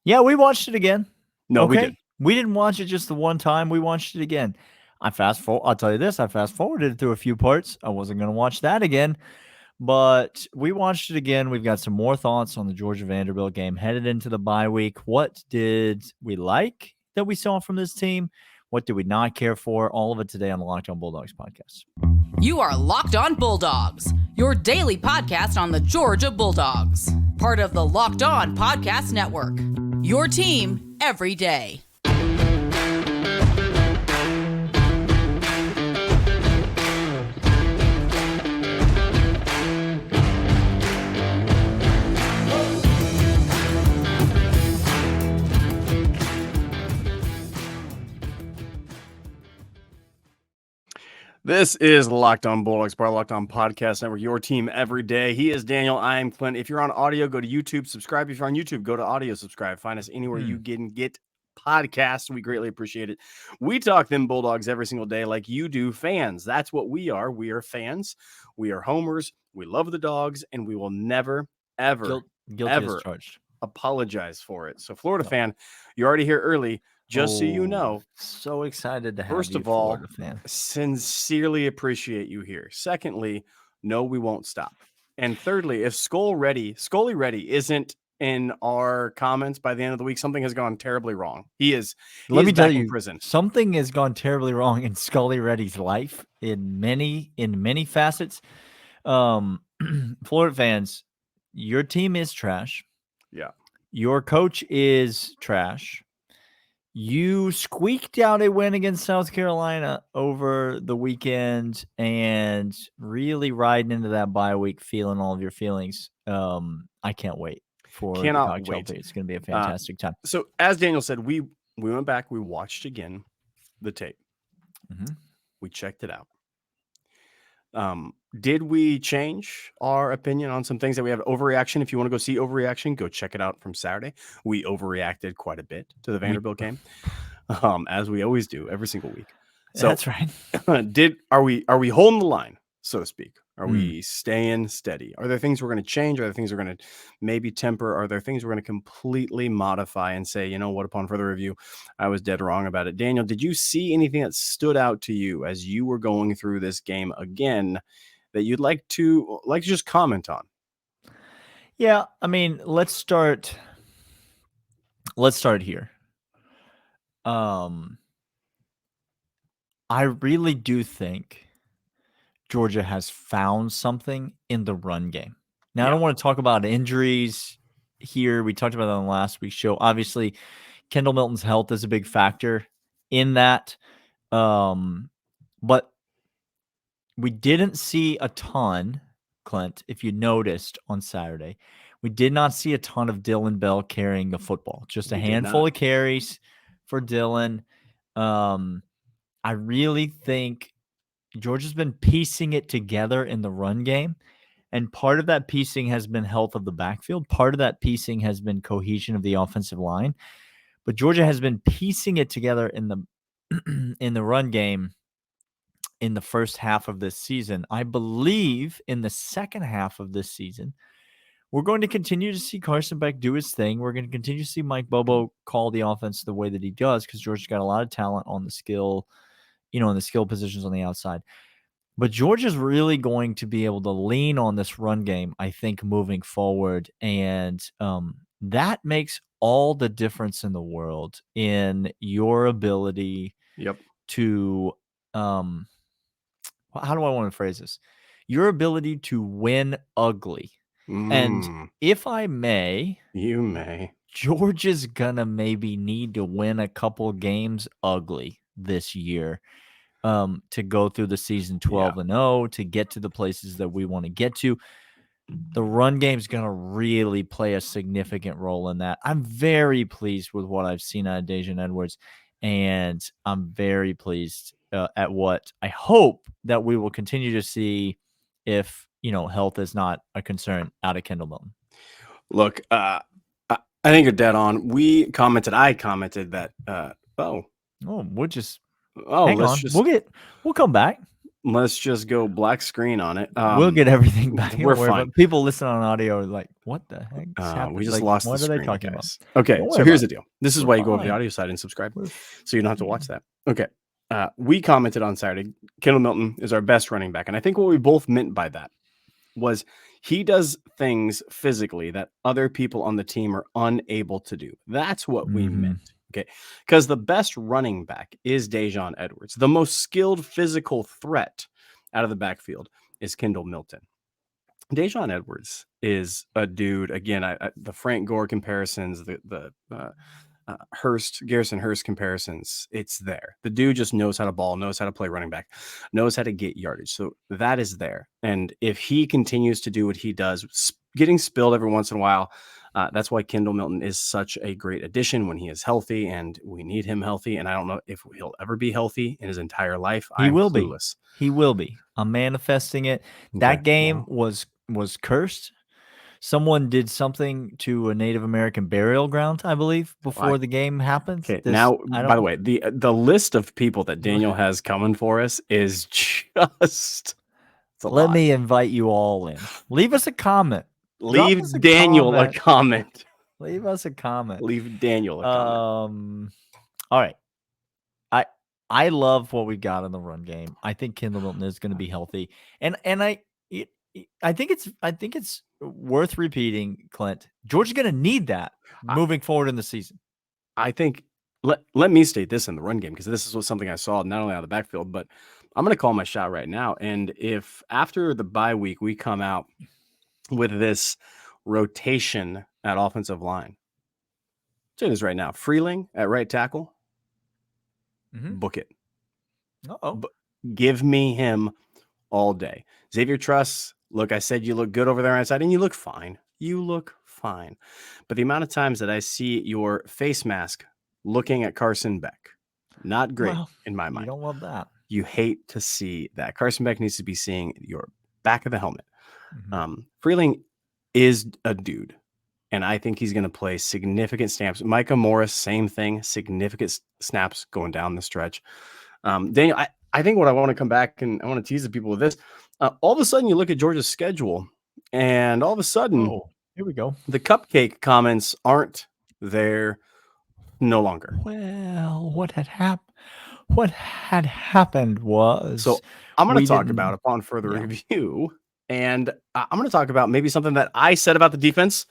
Yeah, we watched it again. No, we Okay. did. We didn't watch it just the one time. We watched it again. I'll tell you this, I fast forwarded it through a few parts. I wasn't going to watch that again, but we watched it again. We've got some more thoughts on the Georgia Vanderbilt game headed into the bye week. What did we like that we saw from this team? What did we not care for? All of it today on the Locked On Bulldogs podcast. You are Locked On Bulldogs, your daily podcast on the Georgia Bulldogs, part of the Locked On Podcast Network. Your team every day. This is Locked On Bulldogs, part of Locked On Podcast Network, your team every day. He is Daniel. I am Clint. If you're on audio, go to YouTube, subscribe. If you're on YouTube, go to audio, subscribe. Find us anywhere you can get podcasts. We greatly appreciate it. We talk them Bulldogs every single day like you do, fans. That's what we are. We are fans. We are homers. We love the Dogs, and we will never, ever, ever apologize for it. So, Florida fan, you're already here early. Just so you know, so excited to have first you, of all, Florida fan. Sincerely appreciate you here. Secondly, no, we won't stop. And thirdly, if Scully Ready isn't in our comments by the end of the week, something has gone terribly wrong. Let me tell you, in prison. Something has gone terribly wrong in Scully Ready's life in many facets. Florida fans, your team is trash. Yeah. Your coach is trash. You squeaked out a win against South Carolina over the weekend and really riding into that bye week, feeling all of your feelings. I can't wait for the Cocktail. It's going to be a fantastic time. So as Daniel said, we went back, we watched again the tape. Mm-hmm. We checked it out. Did we change our opinion on some things that we have overreaction? If you want to go see overreaction, go check it out from Saturday. We overreacted quite a bit to the Vanderbilt game, as we always do every single week. So that's right. Are we holding the line, so to speak? Are we staying steady? Are there things we're going to change? Are there things we're going to maybe temper? Are there things we're going to completely modify and say, you know what, upon further review, I was dead wrong about it? Daniel, did you see anything that stood out to you as you were going through this game again that you'd like to just comment on? Yeah, I mean, let's start here. I really do think Georgia has found something in the run game. Now, I don't want to talk about injuries here. We talked about that on last week's show. Obviously, Kendall Milton's health is a big factor in that. But we didn't see a ton, Clint, if you noticed on Saturday. We did not see a ton of Dylan Bell carrying the football. Just a handful of carries for Dylan. I really think Georgia's been piecing it together in the run game, and part of that piecing has been health of the backfield. Part of that piecing has been cohesion of the offensive line, but Georgia has been piecing it together in the run game in the first half of this season. I believe in the second half of this season, we're going to continue to see Carson Beck do his thing. We're going to continue to see Mike Bobo call the offense the way that he does because Georgia's got a lot of talent on the skill, in the skill positions on the outside. But Georgia's really going to be able to lean on this run game, I think, moving forward. And that makes all the difference in the world in your ability to how do I want to phrase this? Your ability to win ugly. And if I may, you may. Georgia's going to maybe need to win a couple games ugly this year to go through the season 12-0, to get to the places that we want to get to. The run game is going to really play a significant role in that. I'm very pleased with what I've seen out of Daijun Edwards, and I'm very pleased at what I hope that we will continue to see if, health is not a concern out of Kendall Milton. Look, I think you're dead on. I commented that, we'll just... Oh, hang on. We'll come back. Let's just go black screen on it. We'll get everything back. We're fine. People listening on audio are like, what the heck happened? We just like, lost what the are they screen, talking guys. about? Okay, Don't so worry here's about the deal. This is We're why you go over the fine. audio side and subscribe, We're so you don't have to watch that. Okay. We commented on Saturday, Kendall Milton is our best running back. And I think what we both meant by that was he does things physically that other people on the team are unable to do. That's what we meant. Okay. Because the best running back is Dajon Edwards. The most skilled physical threat out of the backfield is Kendall Milton. Dajon Edwards is a dude. Again, the Frank Gore comparisons, the Garrison Hurst comparisons, it's there. The dude just knows how to ball, knows how to play running back, knows how to get yardage. So that is there. And if he continues to do what he does, getting spilled every once in a while, that's why Kendall Milton is such a great addition when he is healthy, and we need him healthy. And I don't know if he'll ever be healthy in his entire life. He will clueless. be. He will be. I'm manifesting it. Okay. That game was cursed. Someone did something to a Native American burial ground, I believe, before the game happened. Okay. Now, by the way, the list of people that Daniel has coming for us is just. Let me invite you all in. Leave us a comment. Leave Daniel a comment. Leave us a comment. Leave Daniel a comment. All right. I love what we got in the run game. I think Kendall Milton is going to be healthy, and I think it's worth repeating, Clint. Georgia's going to need that moving forward in the season. I think let me state this in the run game, because this is something I saw not only out of the backfield, but I'm going to call my shot right now. And if after the bye week we come out with this rotation at offensive line, I'll tell you this right now: Freeling at right tackle, book it. Give me him all day. Xavier Truss, look, I said you look good over there on the side, and you look fine. You look fine. But the amount of times that I see your face mask looking at Carson Beck, not great in my mind. You don't love that. You hate to see that. Carson Beck needs to be seeing your back of the helmet. Freeling is a dude, and I think he's going to play significant snaps. Micah Morris, same thing, significant snaps going down the stretch. Daniel, I think what I want to come back and I want to tease the people with this. All of a sudden, you look at Georgia's schedule, and all of a sudden, here we go. The cupcake comments aren't there no longer. Well, what had happened was. So I'm going to talk about upon further review, and I'm going to talk about maybe something that I said about the defense.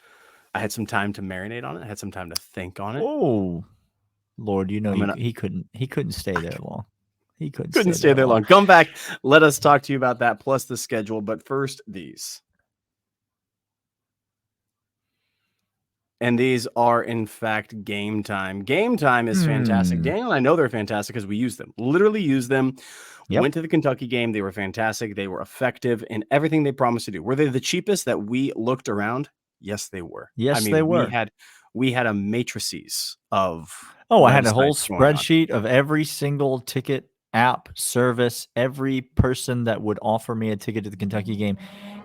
I had some time to marinate on it. I had some time to think on it. Oh, Lord, he couldn't stay there long. He couldn't stay there long. Come back. Let us talk to you about that, plus the schedule. But first, these. And these are, in fact, Game Time. Game Time is fantastic. Daniel and I know they're fantastic because we use them. Literally use them. Yep. Went to the Kentucky game. They were fantastic. They were effective in everything they promised to do. Were they the cheapest that we looked around? Yes, they were. Yes, they were. We had a matrices of. I had a whole spreadsheet of every single ticket app service, every person that would offer me a ticket to the Kentucky game.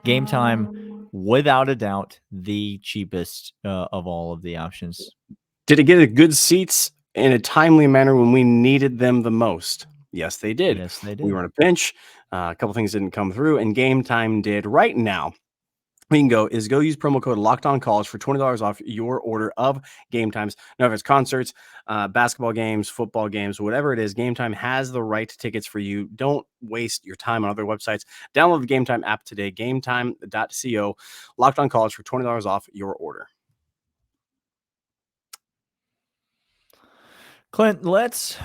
Game Time, without a doubt, the cheapest of all of the options. Did it get good seats in a timely manner when we needed them the most? Yes, they did. Yes, they did. We were in a pinch. A couple things didn't come through, and Game Time did. Right now, we can go use promo code LOCKEDONCollege for $20 off your order of Game Times. Now, if it's concerts, basketball games, football games, whatever it is, Game Time has the right tickets for you. Don't waste your time on other websites. Download the Game Time app today, gametime.co, LOCKEDONCollege for $20 off your order. Clint, let's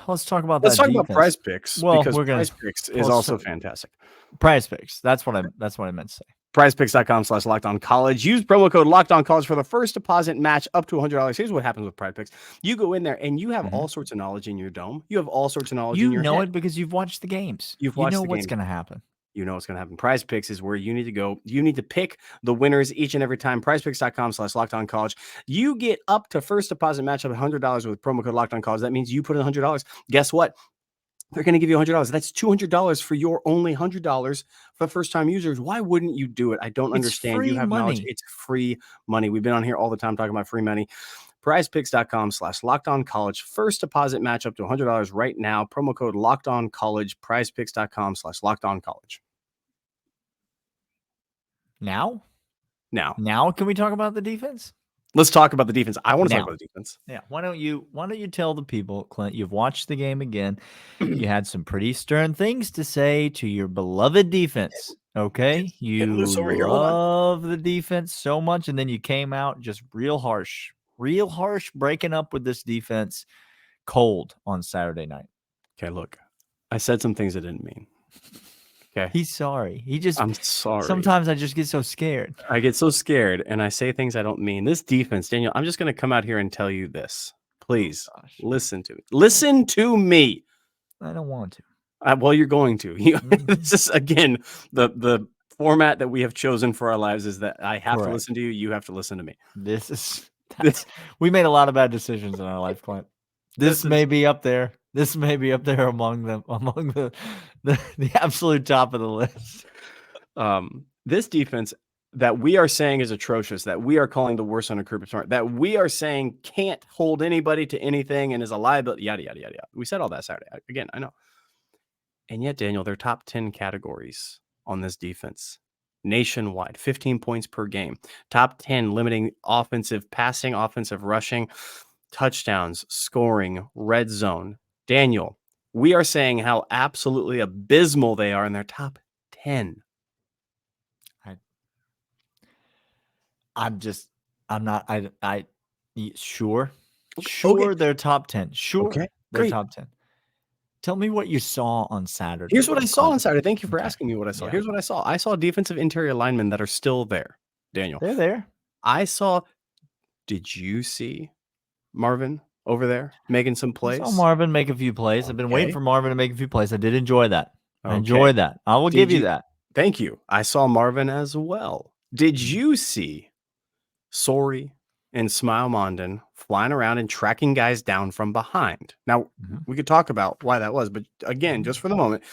talk about Let's that. Talk about Prize Picks. Well, because Prize Picks is also fantastic. Prize Picks. That's what I meant to say. PrizePicks.com/LockedOnCollege. Use promo code LockedOnCollege for the first deposit match up to $100. Here's what happens with Prize Picks. You go in there and you have all sorts of knowledge in your dome. You have all sorts of knowledge in your head. You know it because you've watched the games. You know what's going to happen. You know what's going to happen. Prize Picks is where you need to go. You need to pick the winners each and every time. PrizePicks.com/LockedOnCollege. You get up to first deposit match of $100 with promo code LockedOnCollege. That means you put in $100. Guess what? They're going to give you $100. That's $200 for your only $100 for first-time users. Why wouldn't you do it? I don't understand. You have knowledge. It's free money. We've been on here all the time talking about free money. prizepicks.com/lockedoncollege. First deposit match up to $100 right now. Promo code lockedoncollege. prizepicks.com/lockedoncollege. Now, Now, can we talk about the defense? let's talk about the defense. I want to talk Now. about the defense. Yeah. Why don't you tell the people, Clint, you've watched the game again. You had some pretty stern things to say to your beloved defense. Okay. You loose over here. Hold on. love the defense so much. And then you came out just real harsh, breaking up with this defense cold on Saturday night. Okay, look, I said some things I didn't mean. Okay. He's sorry. I'm sorry. Sometimes I just get so scared. I get so scared and I say things I don't mean. This defense, Daniel, I'm just going to come out here and tell you this. Please listen to me. Listen to me. I don't want to. Well, you're going to. This is, again, the format that we have chosen for our lives is that I have to listen to you. You have to listen to me. We made a lot of bad decisions in our life, Clint. This may be up there. This may be up there among the absolute top of the list. This defense that we are saying is atrocious, that we are calling the worst under Kirby Smart, that we are saying can't hold anybody to anything and is a liability, yada, yada, yada, yada. We said all that Saturday. Again, I know. And yet, Daniel, they're top 10 categories on this defense nationwide, 15 points per game, top 10 limiting offensive passing, offensive rushing, touchdowns, scoring, red zone. Daniel, we are saying how absolutely abysmal they are in their top 10. Sure, Okay. they're top 10. Sure, Okay, they're great. top 10. Tell me what you saw on Saturday. Here's what I saw on Saturday. Thank you for Okay. asking me what I saw. Yeah. Here's what I saw. I saw defensive interior linemen that are still there, Daniel. They're there. Did you see Marvin over there making some plays? I saw Marvin make a few plays. I've been waiting for Marvin to make a few plays. I did enjoy that. I enjoyed that. I will give you that. Thank you. I saw Marvin as well. Did you see Sori and Smile Mondin flying around and tracking guys down from behind? Now, we could talk about why that was, but again, just for the moment,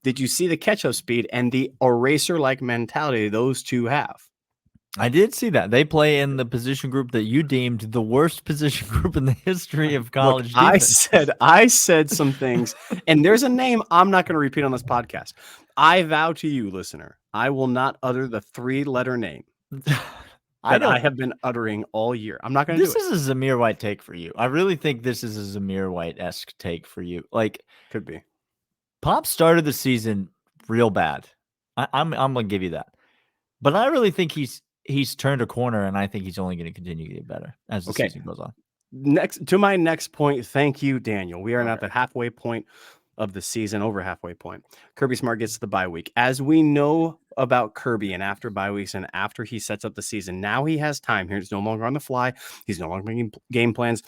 did you see the catch-up speed and the eraser-like mentality those two have? I did see that. They play in the position group that you deemed the worst position group in the history of college defense. I said some things, and there's a name I'm not going to repeat on this podcast. I vow to you, listener, I will not utter the 3-letter name that I have been uttering all year. I'm not going to do it. This is a Zamir White take for you. I really think this is a Zamir White-esque take for you. Like, could be. Pop started the season real bad. I'm going to give you that. But I really think he's turned a corner, and I think he's only going to continue to get better as the season goes on. My next point. Thank you, Daniel. We are now at the halfway point of the season, over halfway point. Kirby Smart gets to the bye week. As we know about Kirby, and after bye weeks and after he sets up the season, now he has time here. He's no longer on the fly. He's no longer making game plans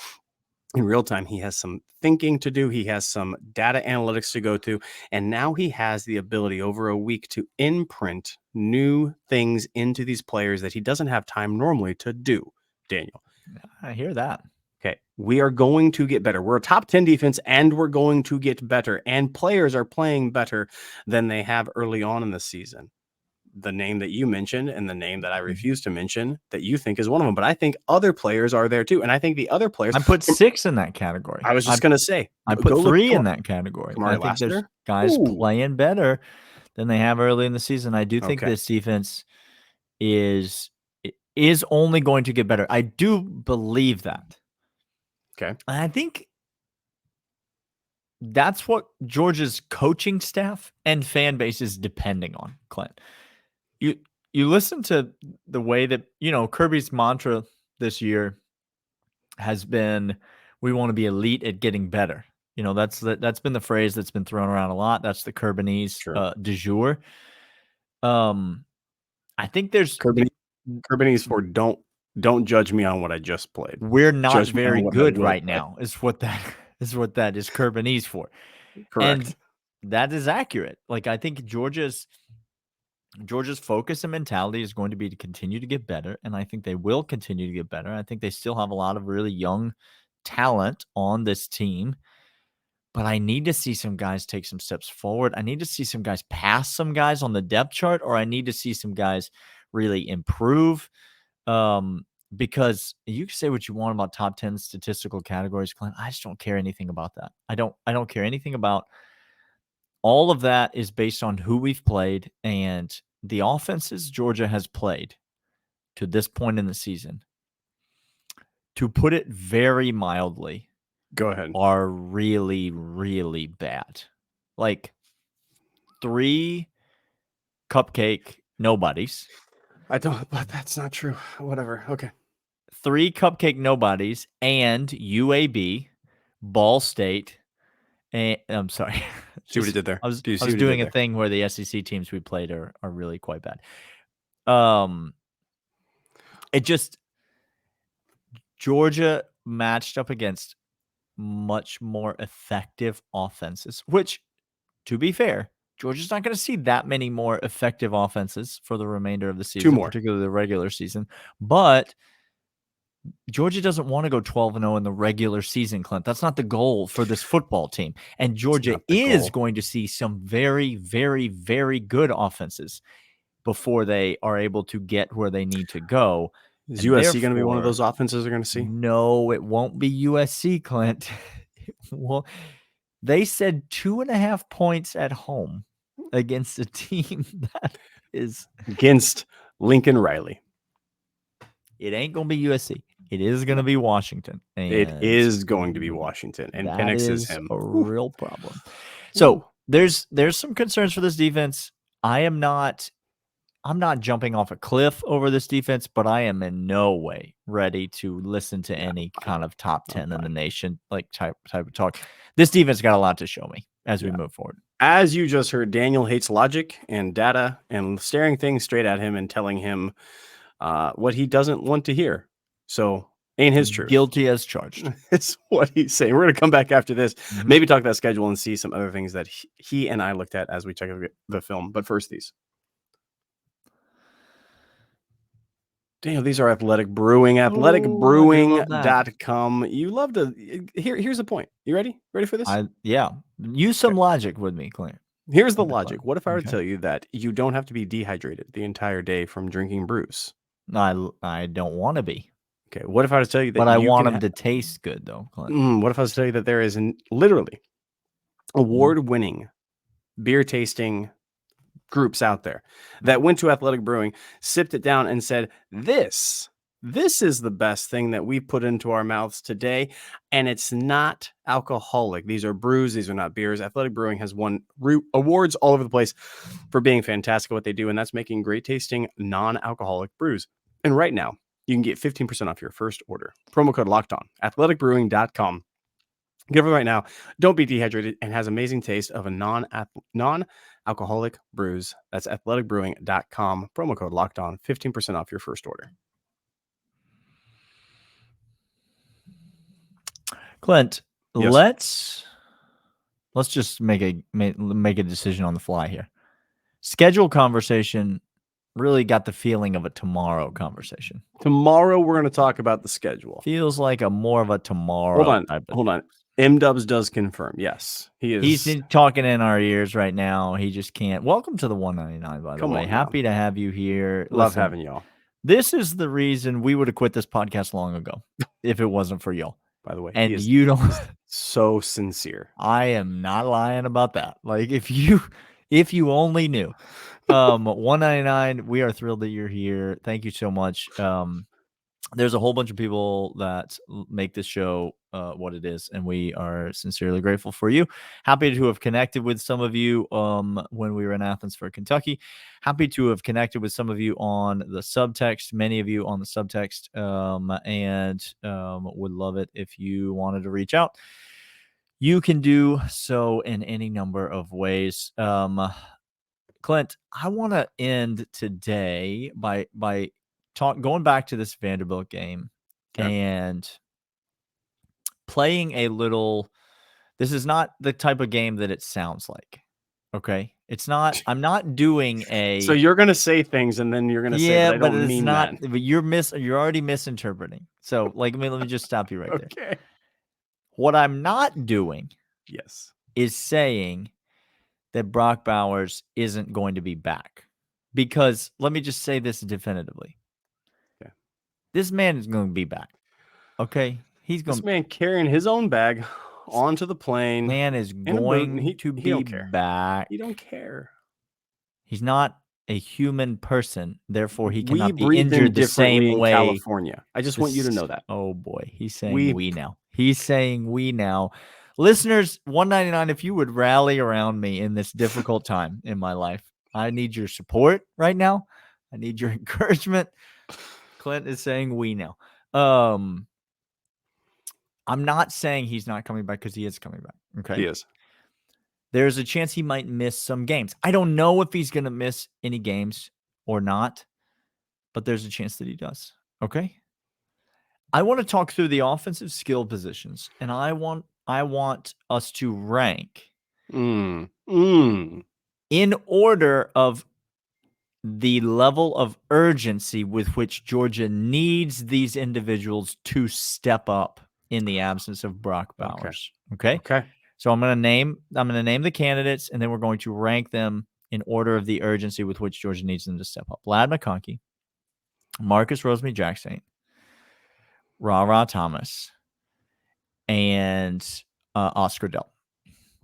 in real time. He has some thinking to do. He has some data analytics to go to. And now he has the ability over a week to imprint new things into these players that he doesn't have time normally to do, Daniel. I hear that. Okay, we are going to get better. We're a top 10 defense, and we're going to get better. And players are playing better than they have early on in the season. The name that you mentioned and the name that I refuse to mention that you think is one of them. But I think other players are there too. And I think the other players... I put 6 in that category. I was just going to say. I put 3 in that category. I think there's guys playing better than they have early in the season. I do think this defense is only going to get better. I do believe that. Okay. And I think that's what Georgia's coaching staff and fan base is depending on, Clint. You listen to the way that, Kirby's mantra this year has been, we want to be elite at getting better. That's been the phrase that's been thrown around a lot. That's the Kirbyese du jour. I think there's Kirbyese for don't judge me on what I just played. We're not very good right now. Is what that is Kirbyese for. Correct. And that is accurate. Like, I think Georgia's focus and mentality is going to be to continue to get better, and I think they will continue to get better. I think they still have a lot of really young talent on this team, but I need to see some guys take some steps forward. I need to see some guys pass some guys on the depth chart, or I need to see some guys really improve. because you can say what you want about top 10 statistical categories, Clint. I just don't care anything about that. I don't care anything about all of that. Is based on who we've played and the offenses Georgia has played to this point in the season. To put it very mildly, Go ahead. are really, really bad. Like 3 cupcake nobodies. I don't, but that's not true. Whatever. Okay. 3 cupcake nobodies and UAB, Ball State, and I'm sorry. See what he did there? I was Do you see I was what he did doing a there? thing where the SEC teams we played are really quite bad. It just Georgia matched up against much more effective offenses, which, to be fair, Georgia's not going to see that many more effective offenses for the remainder of the season, more. particularly the regular season. But Georgia doesn't want to go 12-0 in the regular season, Clint. That's not the goal for this football team. And Georgia not the is goal. going to see some very, very, very good offenses before they are able to get where they need to go. Is And USC going to be one of therefore, those offenses they're going to see? No, it won't be USC, Clint. Well, they said 2.5 points at home against a team that is Against Lincoln Riley. It ain't going to be USC. It is going to be Washington. It And is going to be Washington, and that Penix is is him. a real problem. So there's some concerns for this defense. I'm not jumping off a cliff over this defense, but I am in no way ready to listen to any kind of top 10 in the nation like type of talk. This defense got a lot to show me as we move forward. As you just heard, Daniel hates logic and data and staring things straight at him and telling him what he doesn't want to hear. So ain't his truth. Guilty as charged. It's what he's saying. We're going to come back after this, maybe talk that schedule and see some other things that he and I looked at as we check the film. But first, these. Daniel, these are Athletic Brewing, athleticbrewing.com. You love to here's the point. You ready? Ready for this? Use some logic with me, Clint. Here's the logic. What if I were to tell you that you don't have to be dehydrated the entire day from drinking brews? I don't want to be. Okay. What if I were to tell you that But I want them to taste good, though, Clint. What if I was to tell you that there is literally award-winning beer tasting groups out there that went to Athletic Brewing, sipped it down, and said, This is the best thing that we put into our mouths today, and it's not alcoholic. These are brews. These are not beers. Athletic Brewing has won awards all over the place for being fantastic at what they do, and that's making great tasting non-alcoholic brews. And right now, you can get 15% off your first order. Promo code LOCKEDON. athleticbrewing.com. Give it right now. Don't be dehydrated and has amazing taste of a non-alcoholic brews. That's athleticbrewing.com. Promo code LOCKEDON. 15% off your first order. Clint, Yes. let's just make a decision on the fly here. Schedule conversation really got the feeling of a tomorrow conversation. Tomorrow we're going to talk about the schedule. Feels like more of a tomorrow. Hold on. M-Dubs does confirm. Yes, he is. He's talking in our ears right now. He just can't. Welcome to the 199, by the way. Happy to have you here. Love having y'all. This is the reason we would have quit this podcast long ago if it wasn't for y'all. By the way, and you don't. So sincere. I am not lying about that. Like if you only knew. 199. We are thrilled that you're here. Thank you so much. There's a whole bunch of people that make this show what it is, and we are sincerely grateful for you. Happy to have connected with some of you when we were in Athens for Kentucky. Happy to have connected with some of you on the Subtext, many of you on the Subtext, and would love it if you wanted to reach out. You can do so in any number of ways. Clint, I want to end today by going back to this Vanderbilt game and playing a little. This is not the type of game that it sounds like. Okay, it's not. I'm not doing a. So you're gonna say things, and then you're gonna say, but I don't mean not. that. But you're already misinterpreting. So, let me just stop you right there. Okay. What I'm not doing, is saying that Brock Bowers isn't going to be back, because let me just say this definitively. This man is going to be back. Okay? He's going This man carrying his own bag onto the plane. man is in a boot, and going to he be don't care. back. He don't care. He's not a human person, therefore he We cannot be breathe in injured the differently same in way. California. I just want you to know that. Oh boy, he's saying We- we now. He's saying we now. Listeners, 199, if you would rally around me in this difficult time in my life, I need your support right now. I need your encouragement. Clint is saying we now. I'm not saying he's not coming back because he is coming back. Okay. He is. There's a chance he might miss some games. I don't know if he's going to miss any games or not, but there's a chance that he does. Okay. I want to talk through the offensive skill positions, and I want us to rank in order of the level of urgency with which Georgia needs these individuals to step up in the absence of Brock Bowers. Okay. So I'm going to name the candidates, and then we're going to rank them in order of the urgency with which Georgia needs them to step up. Ladd McConkey, Marcus Rosemy-Jacksaint, Ra Thomas, and Oscar Delp.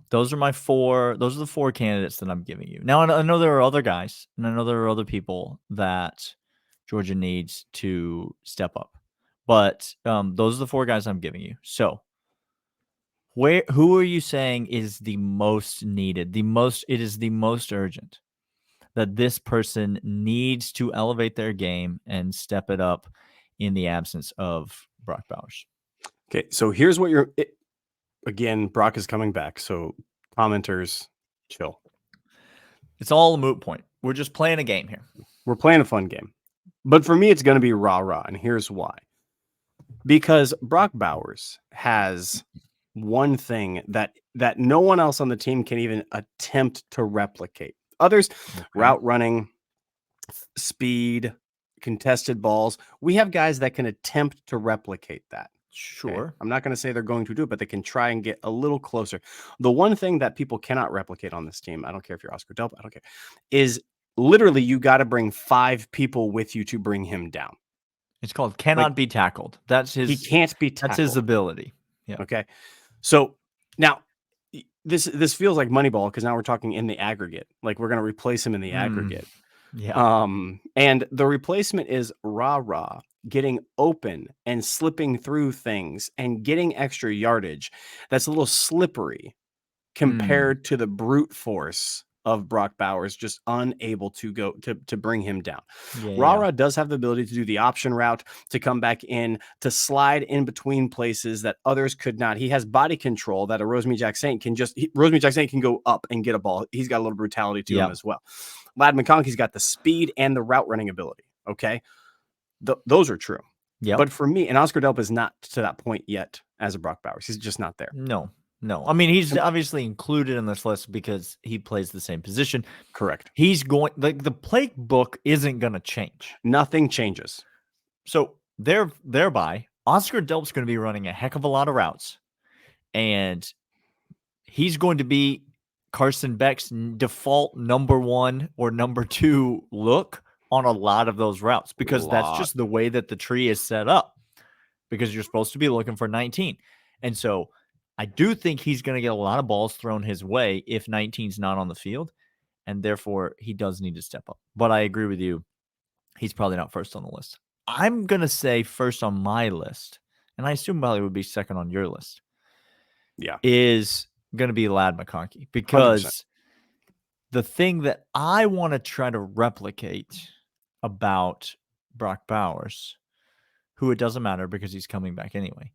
Those are the four candidates that I'm giving you. Now, I know there are other guys, and I know there are other people that Georgia needs to step up. But those are the four guys I'm giving you. So who are you saying is the most needed? It is the most urgent that this person needs to elevate their game and step it up in the absence of Brock Bowers. Okay, so here's what again, Brock is coming back, so commenters, chill. It's all a moot point. We're just playing a game here. We're playing a fun game. But for me, it's going to be rah-rah, and here's why. Because Brock Bowers has one thing that no one else on the team can even attempt to replicate. Others, route running, speed, contested balls. We have guys that can attempt to replicate that. Sure. Okay? I'm not going to say they're going to do it, but they can try and get a little closer. The one thing that people cannot replicate on this team, I don't care if you're Oscar Delp, I don't care, is literally you got to bring 5 people with you to bring him down. It's called cannot be tackled. That's his. He can't be tackled. That's his ability. Yeah. Okay. So now this feels like Moneyball because now we're talking in the aggregate. Like we're going to replace him in the aggregate. Yeah. And the replacement is rah-rah, getting open and slipping through things and getting extra yardage. That's a little slippery compared to the brute force of Brock Bowers, just unable to go to bring him down. Rah-rah does have the ability to do the option route, to come back in, to slide in between places that others could not. He has body control that a Rosemy-Jacksaint can Rosemy-Jacksaint can go up and get a ball. He's got a little brutality to him as well. Ladd McConkey's got the speed and the route running ability. Okay. Those are true. Yeah. But for me, and Oscar Delp is not to that point yet as a Brock Bowers. He's just not there. No. I mean, he's obviously included in this list because he plays the same position. Correct. He's going the playbook isn't going to change. Nothing changes. So thereby, Oscar Delp's going to be running a heck of a lot of routes, and he's going to be Carson Beck's default number 1 or number 2 look on a lot of those routes because that's just the way that the tree is set up, because you're supposed to be looking for 19. And so I do think he's going to get a lot of balls thrown his way if 19's not on the field, and therefore he does need to step up. But I agree with you. He's probably not first on the list. I'm going to say first on my list, and I assume probably would be second on your list. Yeah. Is going to be Ladd McConkey, because 100%. The thing that I want to try to replicate about Brock Bowers, who it doesn't matter because he's coming back anyway,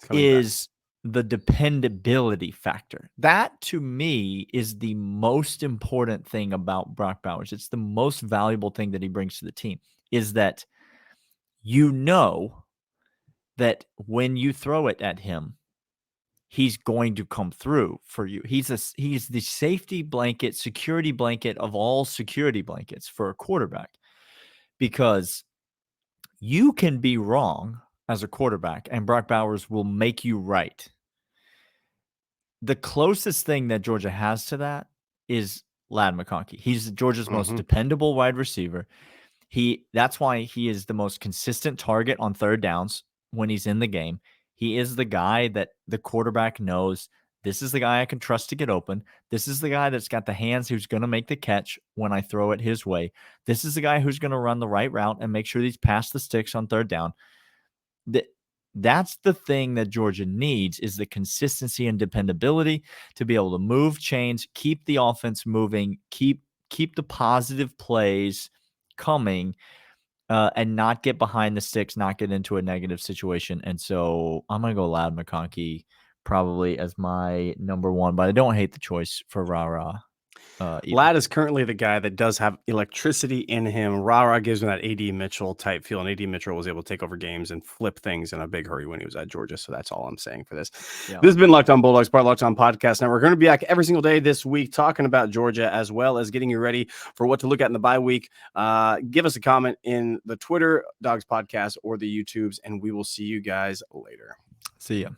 is the dependability factor. That to me is the most important thing about Brock Bowers. It's the most valuable thing that he brings to the team, is that you know that when you throw it at him, he's going to come through for you. He's the safety blanket, security blanket of all security blankets for a quarterback, because you can be wrong as a quarterback and Brock Bowers will make you right. The closest thing that Georgia has to that is Ladd McConkey. He's Georgia's most dependable wide receiver. That's why he is the most consistent target on third downs when he's in the game. He is the guy that the quarterback knows, this is the guy I can trust to get open. This is the guy that's got the hands who's going to make the catch when I throw it his way. This is the guy who's going to run the right route and make sure he's past the sticks on third down. That's the thing that Georgia needs, is the consistency and dependability to be able to move chains, keep the offense moving, keep the positive plays coming, and not get behind the sticks, not get into a negative situation. And so I'm going to go Loud McConkey probably as my number one, but I don't hate the choice for Rah-Rah. Ladd is currently the guy that does have electricity in him. Rah-Rah gives him that A.D. Mitchell type feel, and A.D. Mitchell was able to take over games and flip things in a big hurry when he was at Georgia. So that's all I'm saying for this. Yeah. This has been Locked On Bulldogs, part of Locked On Podcast Network. We're going to be back every single day this week talking about Georgia, as well as getting you ready for what to look at in the bye week. Give us a comment in the Twitter, Dogs Podcast, or the YouTubes, and we will see you guys later. See ya.